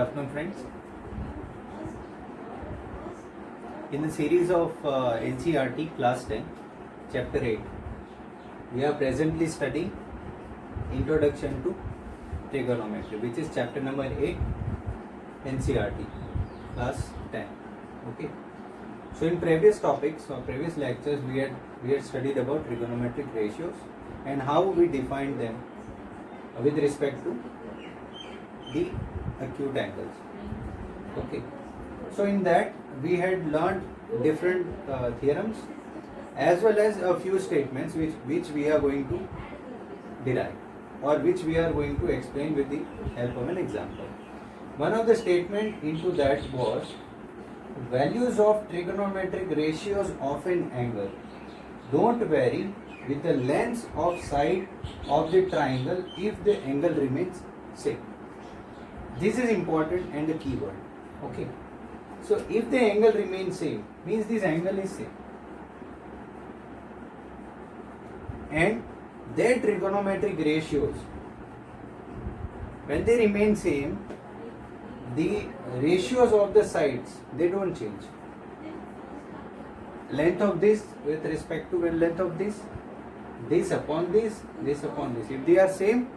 afternoon, friends. In the series of NCERT Class 10, Chapter 8, we are presently studying Introduction to Trigonometry, which is Chapter number 8, NCERT Class 10. Okay. So in previous topics or previous lectures, we had studied about trigonometric ratios and how we define them with respect to the acute angles. Okay. So in that we had learned different theorems as well as a few statements which we are going to derive or which we are going to explain with the help of an example. One of the statement into that was values of trigonometric ratios of an angle don't vary with the length of side of the triangle if the angle remains same. This is important and the key word. Okay. So if the angle remains same, means this angle is same. And their trigonometric ratios, when they remain same, the ratios of the sides, they don't change. Length of this with respect to length of this upon this upon this. If they are same,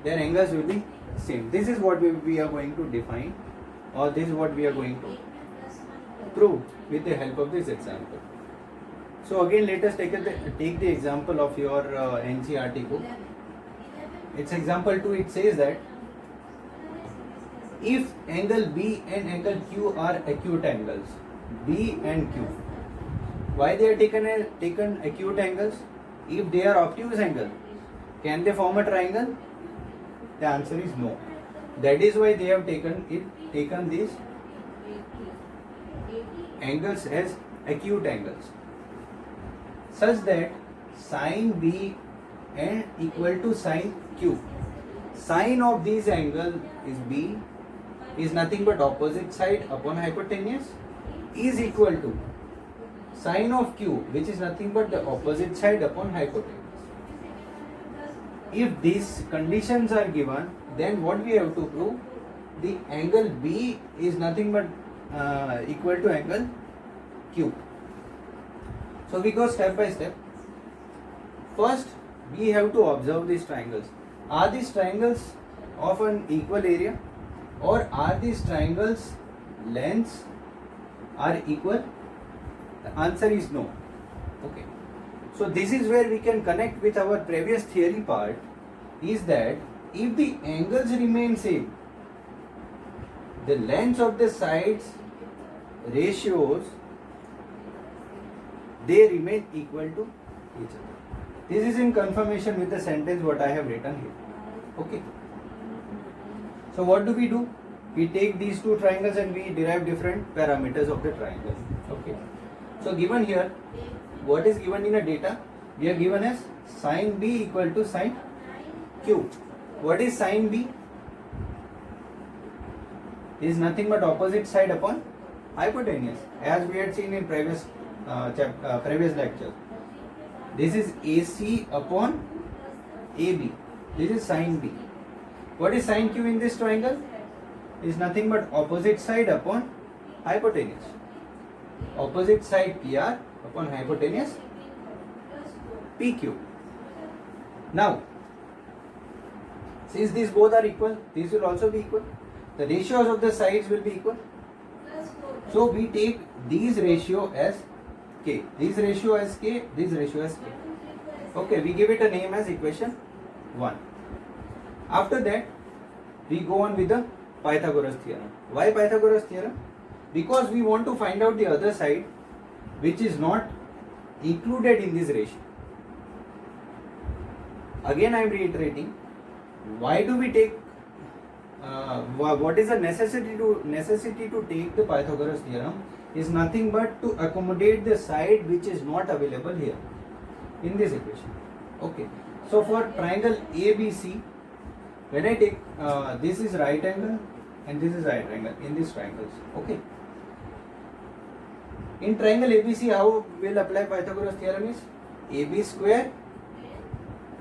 their angles will be same. This is what we are going to define, or this is what we are going to prove with the help of this example. So again, let us take the example of your NCERT book. It's example 2. It says that if angle B and angle Q are acute angles, B and Q, why they are taken acute angles? If they are obtuse angle, can they form a triangle? The answer is no. That is why they have taken these angles as acute angles, such that sine B and equal to sine Q. Sine of this angle is B is nothing but opposite side upon hypotenuse is equal to sine of Q, which is nothing but the opposite side upon hypotenuse. If these conditions are given, then what we have to prove? The angle B is nothing but equal to angle Q. So we go step by step. First, we have to observe these triangles. Are these triangles of an equal area, or are these triangles lengths are equal? The answer is no. Okay. So this is where we can connect with our previous theory part, is that if the angles remain same, the lengths of the sides ratios, they remain equal to each other. This is in confirmation with the sentence what I have written here. Okay. So what do? We take these two triangles and we derive different parameters of the triangle. Okay. So given here, what is given in a data? We are given as sine B equal to sine Q. What is sine B? Is nothing but opposite side upon hypotenuse, as we had seen in previous lecture. This is AC upon AB. This is sine B. What is sine Q in this triangle? Is nothing but opposite side upon hypotenuse. Opposite side PR upon hypotenuse PQ. Now, since these both are equal, these will also be equal. The ratios of the sides will be equal. So we take these ratio as K. This ratio as K, this ratio as K. Okay, we give it a name as equation 1. After that, we go on with the Pythagoras theorem. Why Pythagoras theorem? Because we want to find out the other side which is not included in this ratio. Again, I am reiterating, why do we take what is the necessity to take the Pythagoras theorem is nothing but to accommodate the side which is not available here in this equation. Okay. So for triangle ABC, when I take this is right angle and this is right angle in these triangles. Okay. In triangle ABC, how will apply Pythagoras theorem is AB square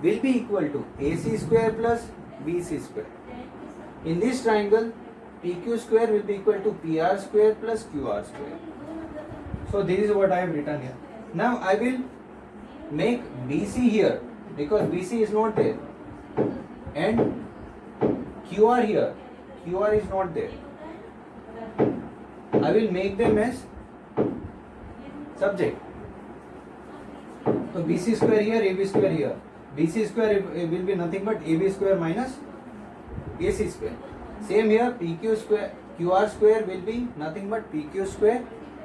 will be equal to AC square plus BC square. In this triangle, PQ square will be equal to PR square plus QR square. So this is what I have written here. Now I will make BC here because BC is not there, and QR here. QR is not there. I will make them as subject. So BC square here, AB square here. BC square will be nothing but AB square minus AC square. Same here, PQ square, QR square will be nothing but PQ square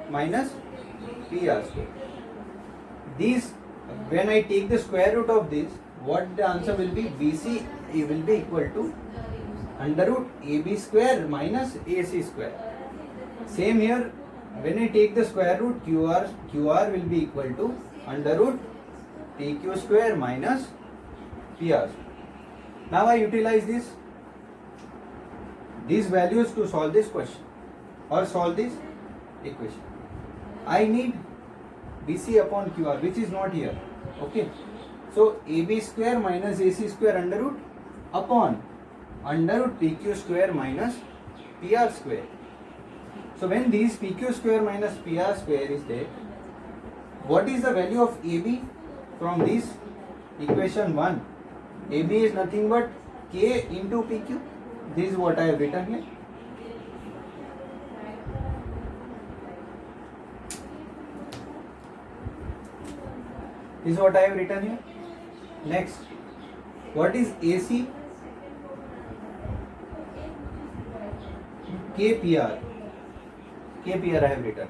minus PR square. These, when I take the square root of this, what the answer will be? BC will be equal to under root AB square minus AC square. Same here, when I take the square root, QR will be equal to under root PQ square minus PR. Now I utilize these values to solve this question or solve this equation. I need BC upon QR, which is not here. Okay. So AB square minus AC square under root upon under root PQ square minus PR square. So when these PQ square minus PR square is there, what is the value of AB from this equation 1? AB is nothing but K into PQ. This is what I have written here. This is what I have written here. Next, what is AC? KPR. KPR I have written.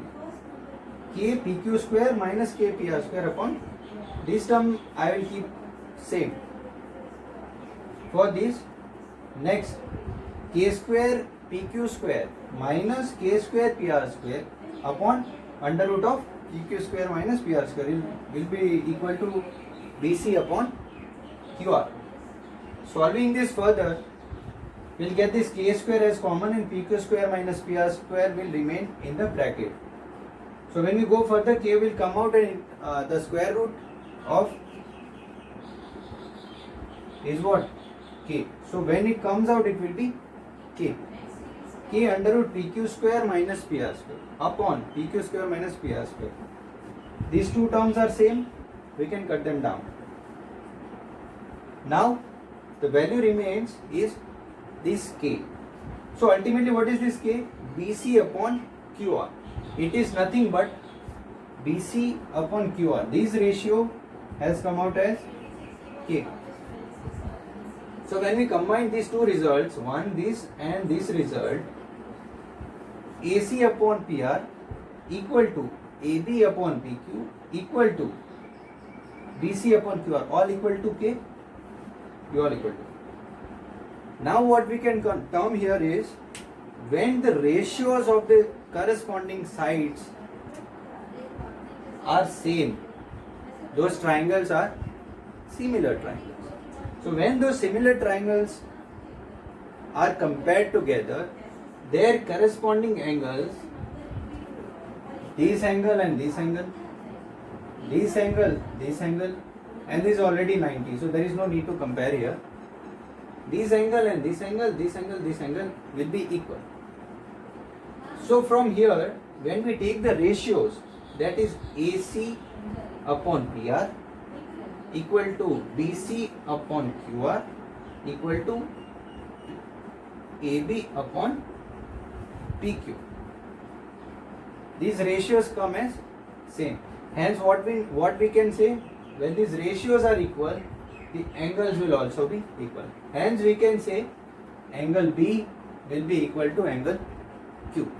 K PQ square minus K PR square upon this term I will keep same. For this, next K square PQ square minus K square PR square upon under root of PQ square minus PR square will be equal to BC upon QR. Solving this further, we'll get this K square as common and PQ square minus PR square will remain in the bracket. So when we go further, K will come out and the square root of is what? K. So when it comes out, it will be K. K under root PQ square minus PR square upon PQ square minus PR square. These two terms are same. We can cut them down. Now the value remains is this K. So ultimately what is this K? BC upon QR. It is nothing but BC upon QR. This ratio has come out as K. So when we combine these two results, one this and this result, AC upon PR equal to AB upon PQ equal to BC upon QR, all equal to K, all equal to. Now what we can term here is when the ratios of the corresponding sides are same, those triangles are similar triangles. So when those similar triangles are compared together, their corresponding angles, this angle and this angle, this angle, this angle, and this is already 90, so there is no need to compare here. This angle and this angle, this angle, this angle will be equal. So from here, when we take the ratios, that is AC upon PR equal to BC upon QR equal to AB upon PQ. These ratios come as same. Hence what we can say, when these ratios are equal, the angles will also be equal. Hence we can say angle B will be equal to angle Q.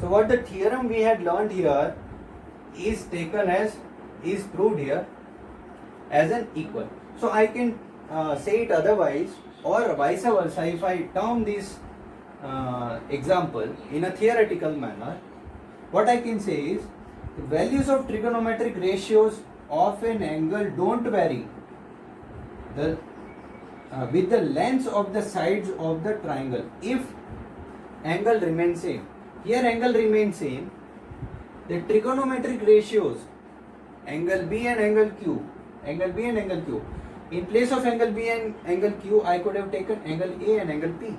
So what the theorem we had learned here is taken as, is proved here as an equal. So I can say it otherwise, or vice versa. If I term this example in a theoretical manner, what I can say is the values of trigonometric ratios of an angle don't vary with the lengths of the sides of the triangle if angle remains same. Here angle remains same. The trigonometric ratios, angle B and angle Q, angle B and angle Q. In place of angle B and angle Q, I could have taken angle A and angle P.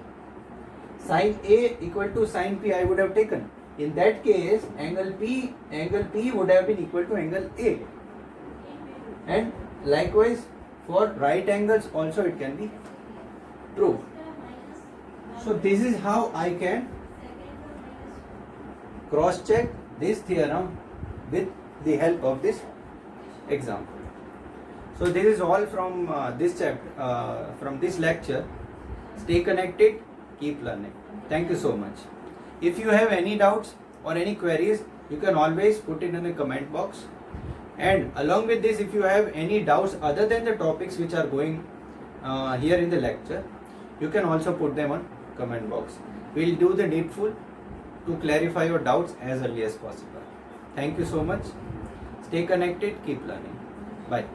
Sine A equal to sine P I would have taken. In that case, angle P would have been equal to angle A. And likewise, for right angles also it can be proved. So this is how I can cross check this theorem with the help of this example. So this is all from this chapter, from this lecture. Stay connected, keep learning. Thank you so much. If you have any doubts or any queries, you can always put it in the comment box. And along with this, if you have any doubts other than the topics which are going here in the lecture, you can also put them on comment box. We'll do the needful to clarify your doubts as early as possible. Thank you so much. Stay connected, keep learning. Bye.